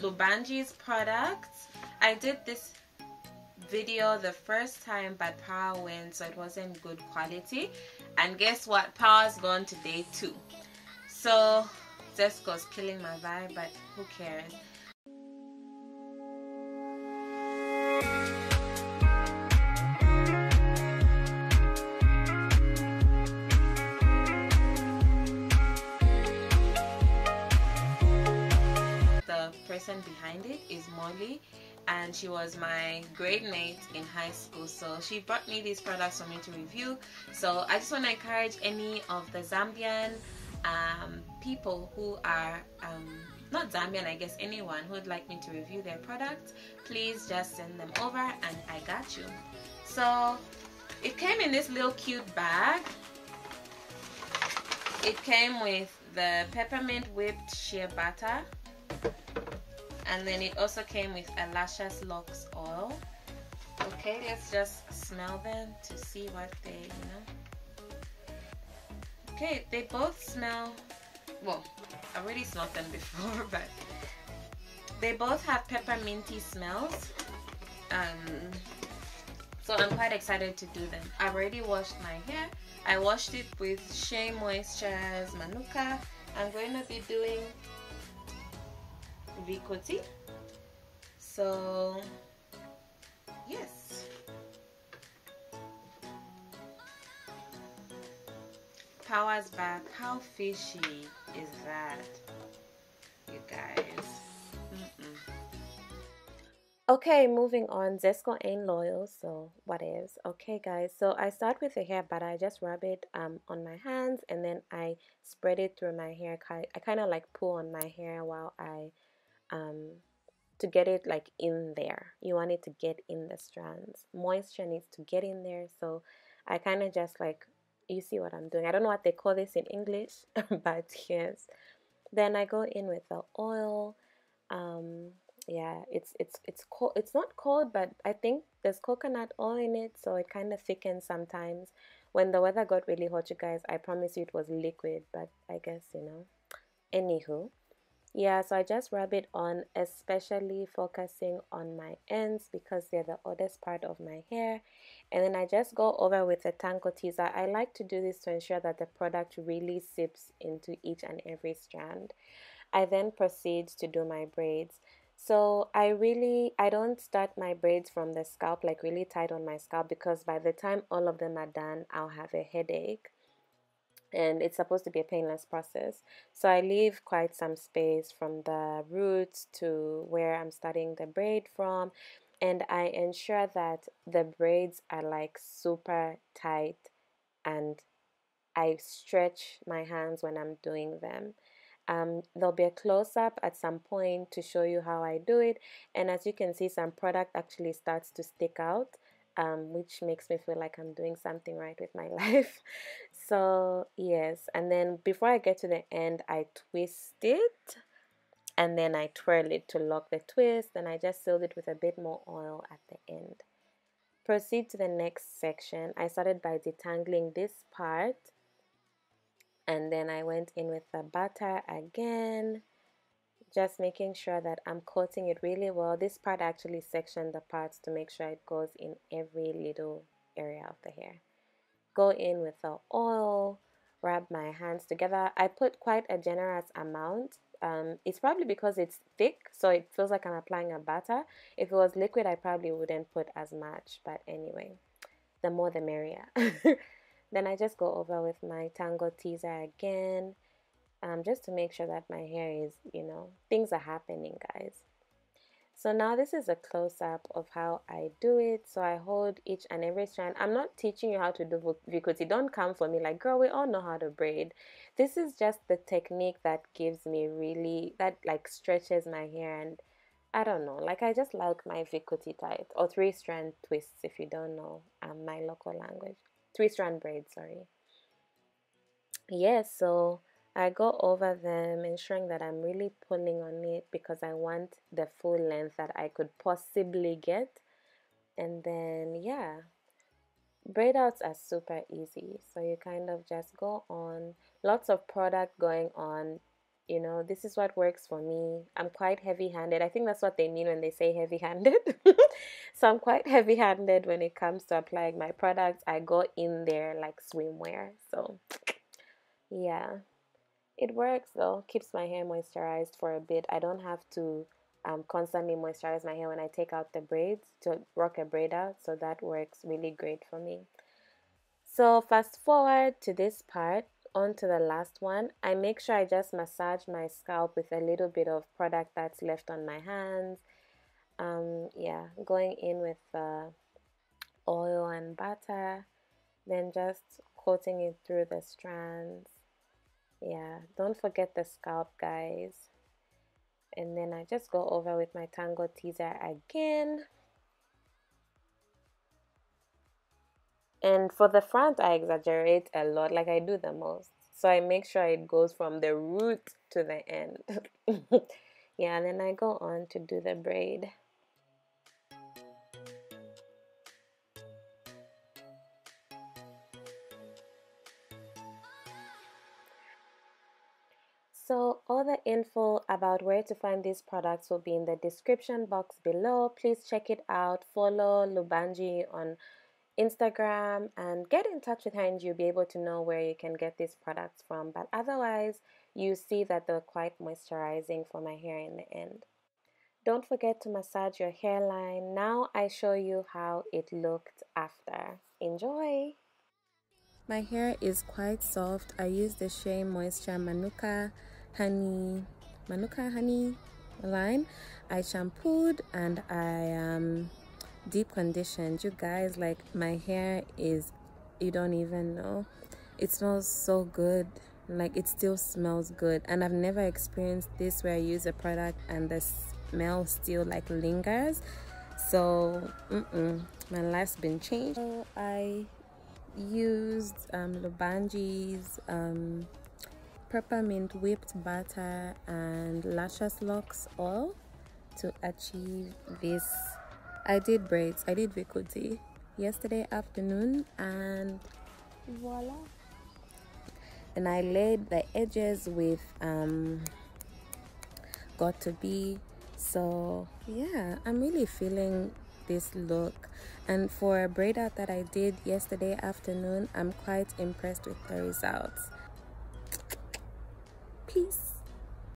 Lubanji's products. I did this video the first time, but power went, so it wasn't good quality. And guess what? Power's gone today too. So Zesco's killing my vibe, but who cares? The person behind it is Molly, and she was my grade mate in high school, so she brought me these products for me to review. So I just want to encourage any of the Zambian people who are not Zambian, I guess anyone who would like me to review their products, please just send them over and I got you. So it came in this little cute bag. It came with the peppermint whipped shea butter, and then it also came with a Luscious Locs Oil. Okay, let's just smell them to see what they, Okay, they both smell, well, I already smelled them before, but they both have pepperminty smells. So I'm quite excited to do them. I've already washed my hair. I washed it with Shea Moisture's Manuka. I'm going to be doing Vikoti. So yes, power's back. How fishy is that, you guys? Okay, moving on. Zesco ain't loyal, so what is? Okay guys, so I start with the hair butter. I just rub it on my hands, and then I spread it through my hair. I kind of like pull on my hair while I to get it like in there. You want it to get in the strands. Moisture needs to get in there, so I kind of just like, you see what I'm doing. I don't know what they call this in English, but yes. Then I go in with the oil. Yeah, it's cold. It's not cold, but I think there's coconut oil in it, so it kind of thickens sometimes. When the weather got really hot, you guys, I promise you it was liquid, but I guess, anywho. Yeah, so I just rub it on, especially focusing on my ends because they're the oddest part of my hair. And then I just go over with a Thankyou teaser. I like to do this to ensure that the product really sips into each and every strand. I then proceed to do my braids. So I don't start my braids from the scalp, like really tight on my scalp, because by the time all of them are done, I'll have a headache. And it's supposed to be a painless process. So I leave quite some space from the roots to where I'm starting the braid from, and I ensure that the braids are like super tight, and I stretch my hands when I'm doing them. There'll be a close-up at some point to show you how I do it, and as you can see, some product actually starts to stick out, which makes me feel like I'm doing something right with my life. So yes, and then before I get to the end, I twist it, and then I twirl it to lock the twist, and I just sealed it with a bit more oil at the end. Proceed to the next section. I started by detangling this part, and then I went in with the butter again, just making sure that I'm coating it really well. This part actually sectioned the parts to make sure it goes in every little area of the hair. Go in with the oil, rub my hands together. I put quite a generous amount. It's probably because it's thick, so it feels like I'm applying a butter. If it was liquid, I probably wouldn't put as much, but anyway, the more the merrier. Then I just go over with my Thankyou teaser again, just to make sure that my hair is, things are happening, guys. So now this is a close-up of how I do it. So I hold each and every strand. I'm not teaching you how to do Vikoti. Don't come for me like, girl, we all know how to braid. This is just the technique that gives me that like stretches my hair, and I don't know, like I just like my Vikoti tight, or 3-strand twists if you don't know my local language. 3-strand braids, sorry. Yes, so I go over them, ensuring that I'm really pulling on it because I want the full length that I could possibly get. And then, yeah, braid outs are super easy. So you kind of just go on, lots of product going on. You know, this is what works for me. I'm quite heavy-handed. I think that's what they mean when they say heavy-handed. So I'm quite heavy-handed when it comes to applying my products. I go in there like swimwear. So yeah, it works though. Keeps my hair moisturized for a bit. I don't have to constantly moisturize my hair when I take out the braids to rock a braid out. So that works really great for me. So fast forward to this part, on to the last one. I make sure I just massage my scalp with a little bit of product that's left on my hands. Yeah, going in with oil and butter, then just coating it through the strands. Yeah, don't forget the scalp, guys. And then I just go over with my Tango teaser again. And for the front, I exaggerate a lot, like I do the most. So I make sure it goes from the root to the end. Yeah, and then I go on to do the braid. So all the info about where to find these products will be in the description box below. Please check it out. Follow Lubanji on Instagram and get in touch with her and you'll be able to know where you can get these products from. But otherwise, you see that they're quite moisturizing for my hair in the end. Don't forget to massage your hairline. Now I show you how it looked after. Enjoy! My hair is quite soft. I use the Shea Moisture Manuka Honey line. I shampooed and I deep conditioned. You guys, like, my hair is, you don't even know, it smells so good. Like, it still smells good, and I've never experienced this where I use a product and the smell still like lingers. So my life's been changed. So I used Lubanji's Peppermint whipped butter and Luscious Locs Oil to achieve this. I did braids. I did Vikuti yesterday afternoon, and voila. And I laid the edges with Got to Be. So yeah, I'm really feeling this look. And for a braid out that I did yesterday afternoon, I'm quite impressed with the results. Peace.